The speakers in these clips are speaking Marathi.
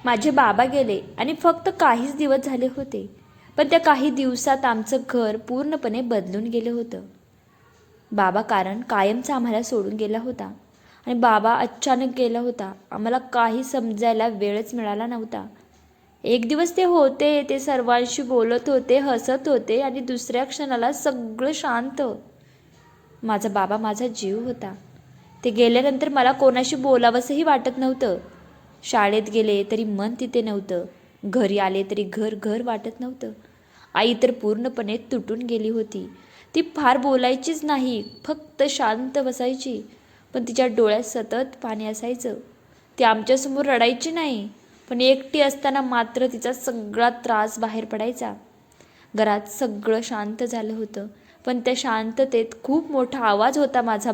माझे बाबा गेले आणि फक्त काहीच दिवस झाले होते, पण त्या काही दिवसात आमचं घर पूर्णपणे बदलून गेलं होतं. बाबा कारण कायमचा आम्हाला सोडून गेला होता आणि बाबा अचानक गेला होता. आम्हाला काही समजायला वेळच मिळाला नव्हता. एक दिवस ते होते, ते सर्वांशी बोलत होते, हसत होते आणि दुसऱ्या क्षणाला सगळं शांत. माझा बाबा माझा जीव होता. ते गेल्यानंतर मला कोणाशी बोलावंसंही वाटत नव्हतं. शाळेत गेले तरी मन तिथे नव्हतं. घरी आले तरी घर घर वाटत नव्हतं. आई तर पूर्णपणे तुटून गेली होती. ती फार बोलायचीच नाही, फक्त शांत बसायची. पण तिच्या डोळ्यात सतत पाणी असायचं. ती आमच्यासमोर रडायची नाही, पण एकटी असताना मात्र तिचा सगळा त्रास बाहेर पडायचा. घरात सगळं शांत झालं होतं, पण त्या शांततेत खूप मोठा आवाज होता माझा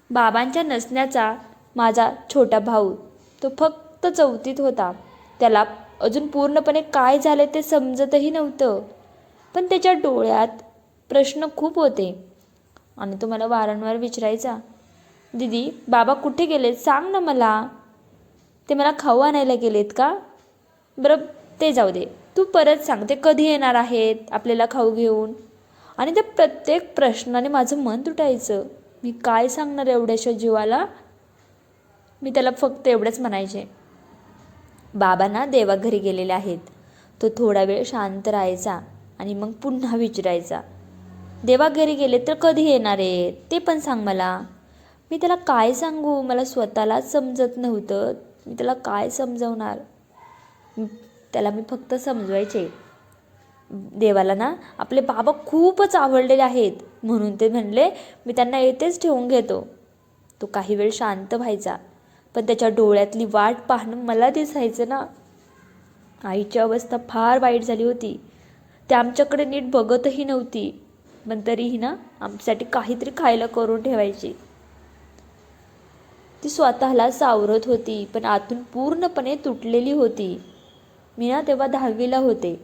बाबांच्या नसण्याचा. माझा छोटा भाऊ तो फक्त 4थीत होता. त्याला अजून पूर्णपणे काय झाले ते समजतही नव्हतं, पण त्याच्या डोळ्यात प्रश्न खूप होते आणि तो मला वारंवार विचारायचा, दीदी बाबा कुठे गेलेत, सांग ना मला. ते मला खाऊ आणायला गेलेत का? बरं ते जाऊ दे, तू परत सांग ते कधी येणार आहेत आपल्याला खाऊ घेऊन. आणि त्या प्रत्येक प्रश्नाने माझं मन तुटायचं. मी काय सांगणार एवढ्याशा जीवाला. मी त्याला फक्त एवढंच म्हणायचे, बाबा देवाघरी गेलेले आहेत. तो थोडा वेळ शांत राहायचा आणि मग पुन्हा विचारायचा, देवाघरी गेले तर कधी येणार आहे ते पण सांग मला. मी त्याला काय सांगू, मला स्वतःलाच समजत नव्हतं. मी त्याला काय समजवणार. त्याला मी फक्त समजवायचे, देवाला आपले बाबा खूपच आवडलेले आहेत, म्हणून ते म्हणले मी त्यांना येथेच ठेवून घेतो. तो काही वेळ शांत व्हायचा, पण त्याच्या डोळ्यातली वाट पाहणं मला दिसायचं ना. आईची अवस्था फार वाईट झाली होती. ती आमच्याकडे नीट बघतही नव्हती, पण तरीही आमच्यासाठी काहीतरी खायला करून ठेवायची. ती स्वतःला सावरत होती, पण आतून पूर्णपणे तुटलेली होती. मी तेव्हा 10वीला होते,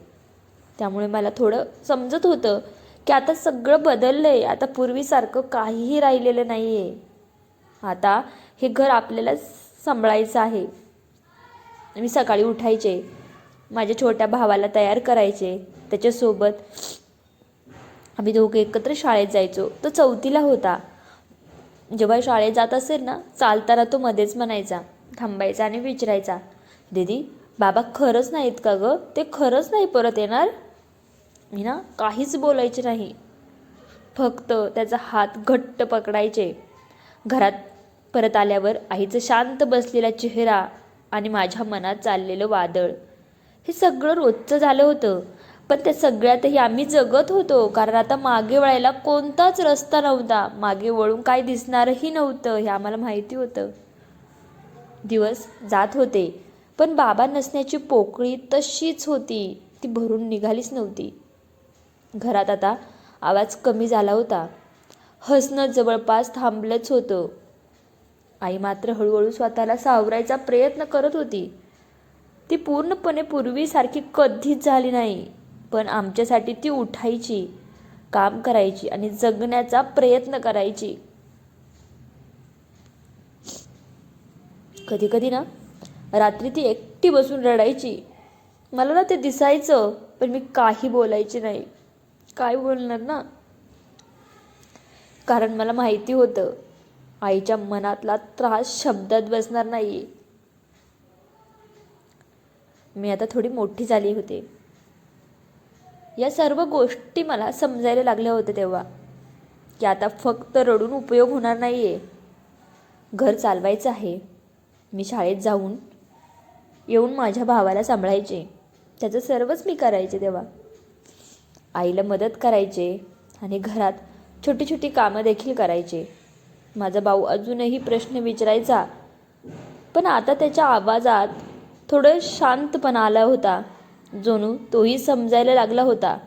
त्यामुळे मला थोडं समजत होतं की आता सगळं बदललं आहे. आता पूर्वीसारखं काहीही राहिलेलं नाही आहे. आता हे घर आपल्याला सांभाळायचं आहे. मी सकाळी उठायचे, माझ्या छोट्या भावाला तयार करायचे, त्याच्यासोबत आम्ही दोघे एकत्र शाळेत जायचो. तो 4थीला होता. जेव्हा शाळेत जात असेल चालताना तो मध्येच म्हणायचा, थांबायचा आणि विचारायचा, दीदी बाबा खरंच नाहीत का गं, ते खरंच नाही परत येणार. मी काहीच बोलायचे नाही, फक्त त्याचा हात घट्ट पकडायचे. घरात परत आल्यावर आईचा शांत बसलेला चेहरा आणि माझ्या मनात चाललेलं वादळ, हे सगळं रोजचं झालं होतं. पण त्या सगळ्यातही आम्ही जगत होतो, कारण आता मागे वळायला कोणताच रस्ता नव्हता. मागे वळून काय दिसणारही नव्हतं हे आम्हाला माहिती होतं. दिवस जात होते, पण बाबा नसण्याची पोकळी तशीच होती, ती भरून निघालीच नव्हती. घरात आता आवाज कमी झाला होता. हसणं जवळपास थांबलंच होतं. आई मात्र हळूहळू स्वतःला सावरायचा प्रयत्न करत होती. ती पूर्णपणे पूर्वीसारखी कधीच झाली नाही, पण आमच्यासाठी ती उठायची, काम करायची आणि जगण्याचा प्रयत्न करायची. कधी कधी रात्री ती एकटी बसून रडायची. मला ते दिसायचं, पण मी काही बोलायचे नाही. काय बोलणार कारण मला माहिती होतं आईच्या मनातला त्रास शब्दात बसणार नाही. मी आता थोडी मोठी झाली होते. या सर्व गोष्टी मला समजायला लागल्या होत्या तेव्हा, की आता फक्त रडून उपयोग होणार नाही आहे. घर चालवायचं आहे. मी शाळेत जाऊन येऊन माझ्या भावाला सांभाळायचे, त्याचं सर्वच मी करायचे. तेव्हा आईला मदत करायचे आणि घरात छोटी छोटी कामं देखील करायचे. माझा भाऊ अजूनही प्रश्न विचारायचा, पण आता त्याच्या आवाजात थोडं शांतपणा आला होता. जणू तोही समजायला लागला होता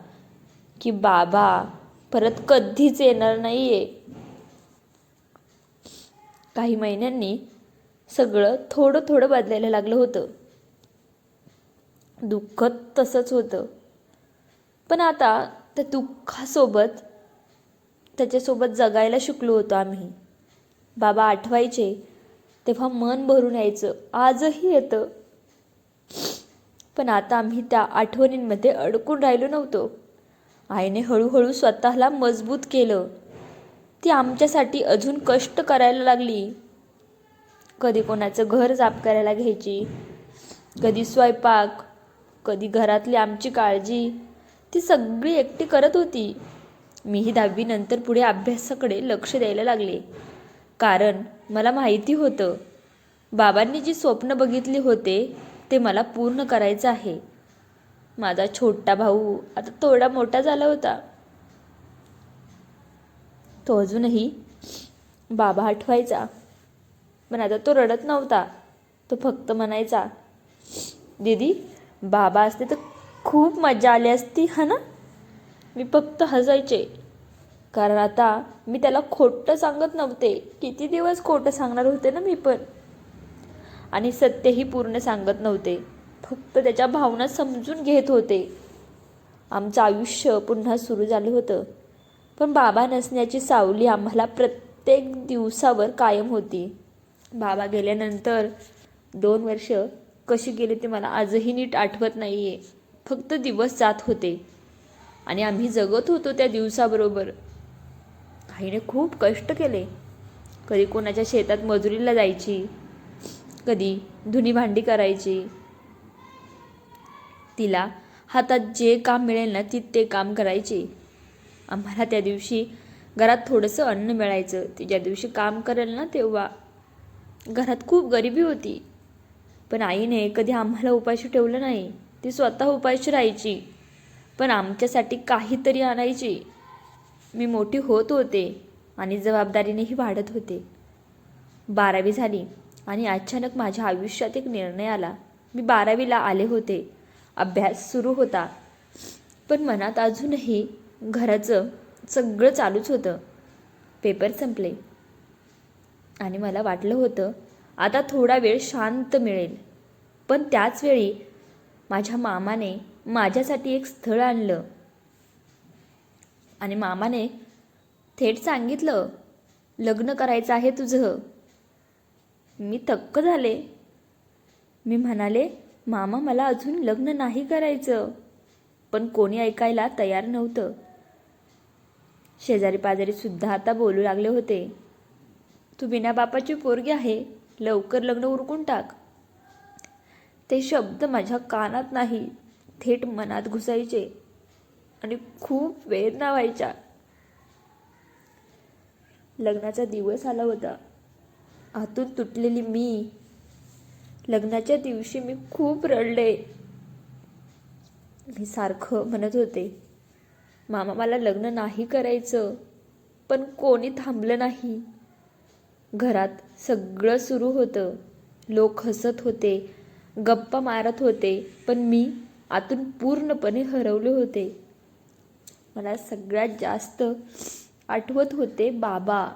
की बाबा परत कधीच येणार नाही आहे. काही महिन्यांनी सगळं थोडं थोडं बदलायला लागलं होतं. दुःख तसंच होतं, पण आता त्या दुःखासोबत त्याच्यासोबत जगायला शिकलो होतो आम्ही. बाबा आठवायचे तेव्हा मन भरून यायचं, आजही येतं. पण आता आम्ही त्या आठवणींमध्ये अडकून राहिलो नव्हतो. आईने हळूहळू स्वतःला मजबूत केलं. ती आमच्यासाठी अजून कष्ट करायला लागली. कधी कोणाचं घर साफ करायला घ्यायची, कधी स्वयंपाक, कधी घरातली आमची काळजी. ती सगळी एकटी करत होती. मीही 10वी नंतर पुढे अभ्यासाकडे लक्ष द्यायला लागले. कारण मला माहिती होतं, बाबांनी जी स्वप्न बघितली होते ते मला पूर्ण करायचं आहे. माझा छोटा भाऊ आता थोडा मोठा झाला होता. तो अजूनही बाबा आठवायचा. पण आता तो रडत नव्हता. तो फक्त म्हणायचा, दीदी बाबा असते तर खूप मजा आली असती हा ना. मी फक्त हसायचे. कारण आता मी त्याला खोटं सांगत नव्हते. किती दिवस खोटं सांगणार होते ना मी पण. आणि सत्यही पूर्ण सांगत नव्हते. फक्त त्याच्या भावना समजून घेत होते. आमचं आयुष्य पुन्हा सुरू झालं होतं. पण बाबा नसण्याची सावली आम्हाला प्रत्येक दिवसावर कायम होती. बाबा गेल्यानंतर 2 वर्ष कशी गेली ते मला आजही नीट आठवत नाही आहे. फक्त दिवस जात होते आणि आम्ही जगत होतो त्या दिवसाबरोबर. आईने खूप कष्ट केले. कधी कोणाच्या शेतात मजुरीला जायची, कधी धुणी भांडी करायची. तिला हातात जे काम मिळेल ना ती ते काम करायची. आम्हाला त्या दिवशी घरात थोडंसं अन्न मिळायचं. ती ज्या दिवशी काम करेल ना तेव्हा. घरात खूप गरिबी होती. पण आईने कधी आम्हाला उपाशी ठेवलं नाही. ती स्वतः उपाशी राहायची, पण आमच्यासाठी काहीतरी आणायची. मी मोठी होत होते आणि जबाबदारीनेही वाढत होते. 12वी झाली आणि अचानक माझ्या आयुष्यात एक निर्णय आला. मी 12वीला आले होते. अभ्यास सुरू होता. पण मनात अजूनही घराचं सगळं चालूच होतं. पेपर संपले आणि मला वाटलं होतं आता थोडा वेळ शांत मिळेल. पण त्याच वेळी माझ्या मामाने माझ्यासाठी एक स्थळ आणलं. आणि मामाने थेट सांगितलं, लग्न करायचं आहे तुझं. मी थक्क झाले. मी म्हणाले, मामा मला अजून लग्न नाही करायचं. पण कोणी ऐकायला तयार नव्हतं. शेजारी पाजारी सुद्धा आता बोलू लागले होते, तू बिना बापाची पोरगी आहे, लवकर लग्न उरकून टाक. ते शब्द माझ्या कानात नाही, थेट मनात घुसायचे आणि खूप वेदना व्हायच्या. लग्नाचा दिवस आला होता. आतून तुटलेली मी. लग्नाच्या दिवशी मी खूप रडले. मी सारखं म्हणत होते, मामा मला लग्न नाही करायचं. पण कोणी थांबलं नाही. घरात सगळं सुरू होतं. लोक हसत होते, गप्पा मारत होते, पण मी आतून पूर्णपणे हरवले होते. मला सगळ्यात जास्त आठवत होते बाबा.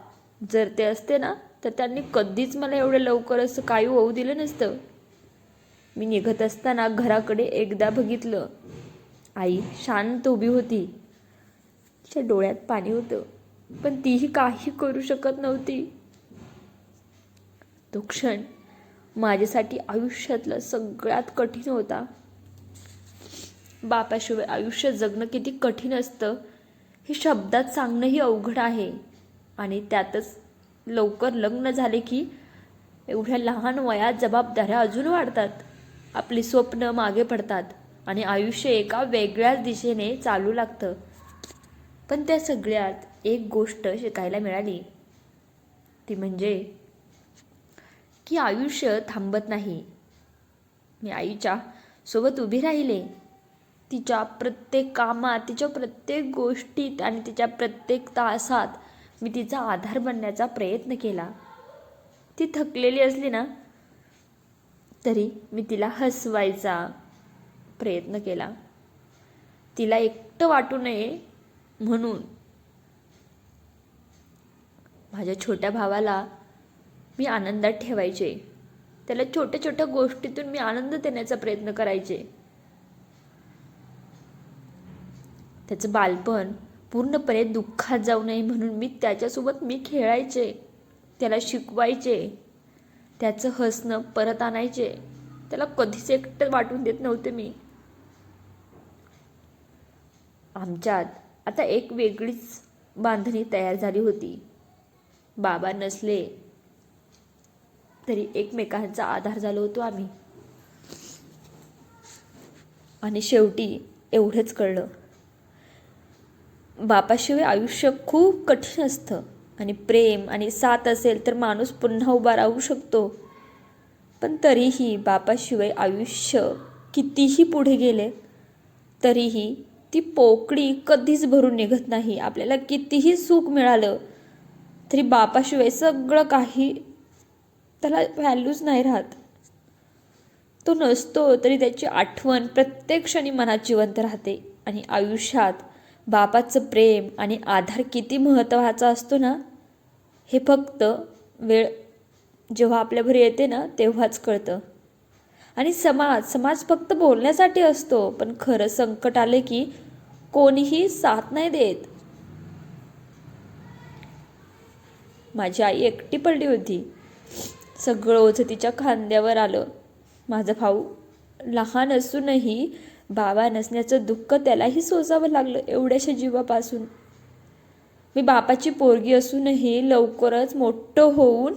जर ते असते ना तर त्यांनी कधीच मला एवढं लवकर असं काही होऊ दिलं नसतं. मी निघत असताना घराकडे एकदा बघितलं. आई शांत उभी होती. तिच्या डोळ्यात पाणी होतं, पण तीही काही करू शकत नव्हती. तो क्षण माझ्यासाठी आयुष्यातला सगळ्यात कठीण होता. बापाशिवाय आयुष्य जगणं किती कठीण असतं हे शब्दात सांगणंही अवघड आहे. आणि त्यातच लवकर लग्न झाले की एवढ्या लहान वयात जबाबदाऱ्या अजून वाढतात. आपली स्वप्न मागे पडतात आणि आयुष्य एका वेगळ्याच दिशेने चालू लागतं. पण त्या सगळ्यात एक गोष्ट शिकायला मिळाली, ती म्हणजे की आयुष्य थांबत नाही. मी आईच्या सोबत उभी राहिले. तिच्या प्रत्येक कामात, तिच्या प्रत्येक गोष्टीत आणि तिच्या प्रत्येक तासात मी तिचा आधार बनण्याचा प्रयत्न केला. ती थकलेली असली ना तरी मी तिला हसवायचा प्रयत्न केला. तिला एकटं वाटू नये म्हणून. माझ्या छोट्या भावाला मी आनंदात ठेवायचे. त्याला छोट्या छोट्या गोष्टीतून मी आनंद देण्याचा प्रयत्न करायचे. त्याचं बालपण पूर्णपणे दुःखात जाऊ नये म्हणून मी त्याच्यासोबत खेळायचे, त्याला शिकवायचे, त्याचं हसणं परत आणायचे. त्याला कधीच एकटं वाटून देत नव्हते मी. आमच्यात आता एक वेगळीच बांधणी तयार झाली होती. बाबा नसले तरी एकमेकांचा आधार झालो होतो आम्ही. आणि शेवटी एवढंच कळलं, बापाशिवाय आयुष्य खूप कठीण असतं आणि प्रेम आणि साथ असेल तर माणूस पुन्हा उभा राहू शकतो. पण तरीही बापाशिवाय आयुष्य कितीही पुढे गेले तरीही ती पोकळी कधीच भरून निघत नाही. आपल्याला कितीही सुख मिळालं तरी बापाशिवाय सगळं काही त्याला व्हॅल्यूच नाही राहत. तो नसतो तरी त्याची आठवण प्रत्येक क्षणी मनात जिवंत राहते. आणि आयुष्यात बापाचं प्रेम आणि आधार किती महत्त्वाचा असतो ना, हे फक्त वेळ जेव्हा आपल्यावर येते ना तेव्हाच कळतं. आणि समाज फक्त बोलण्यासाठी असतो, पण खरं संकट आले की कोणीही साथ नाही देत. माझी आई एकटी पडली होती. सगळं ओझं तिच्या खांद्यावर आलं. माझा भाऊ लहान असूनही बाबा नसण्याचं दुःख त्यालाही सोसावं लागलं एवढ्याशा जीवापासून. मी बापाची पोरगी असूनही लवकरच मोठं होऊन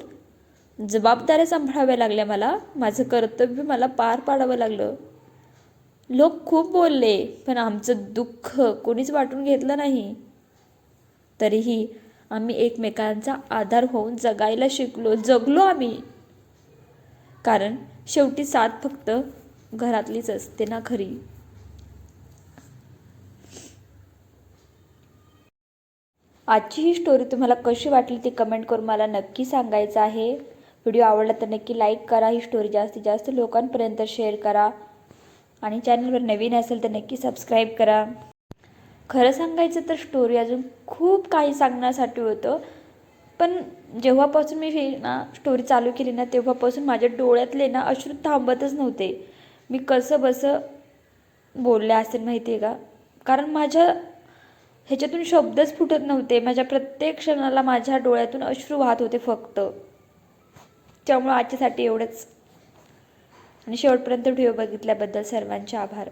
जबाबदाऱ्या सांभाळाव्या लागल्या मला. माझं कर्तव्य मला पार पाडावं लागलं. लोक खूप बोलले पण आमचं दुःख कोणीच वाटून घेतलं नाही. तरीही आम्ही एकमेकांचा आधार होऊन जगायला जगलो आम्ही. कारण शेवटी साथ फक्त घरातलीच असते ना खरी. आजची ही स्टोरी तुम्हाला कशी वाटली ती कमेंट करून मला नक्की सांगायचं आहे. व्हिडिओ आवडला तर नक्की लाईक करा. ही स्टोरी जास्तीत जास्त लोकांपर्यंत शेअर करा. आणि चॅनलवर नवीन असेल तर नक्की सबस्क्राईब करा. खरं सांगायचं तर स्टोरी अजून खूप काही सांगण्यासाठी होतं, पण जेव्हापासून मी स्टोरी चालू केली ना तेव्हापासून माझ्या डोळ्यातले अश्रू थांबतच नव्हते. मी कसं बसं बोलले असेल माहिती आहे का, कारण माझ्या ह्याच्यातून शब्दच फुटत नव्हते. माझ्या प्रत्येक क्षणाला माझ्या डोळ्यातून अश्रू वाहत होते फक्त. त्यामुळे आजच्यासाठी एवढंच. आणि शेवटपर्यंत व्हिडिओ बघितल्याबद्दल सर्वांचे आभार.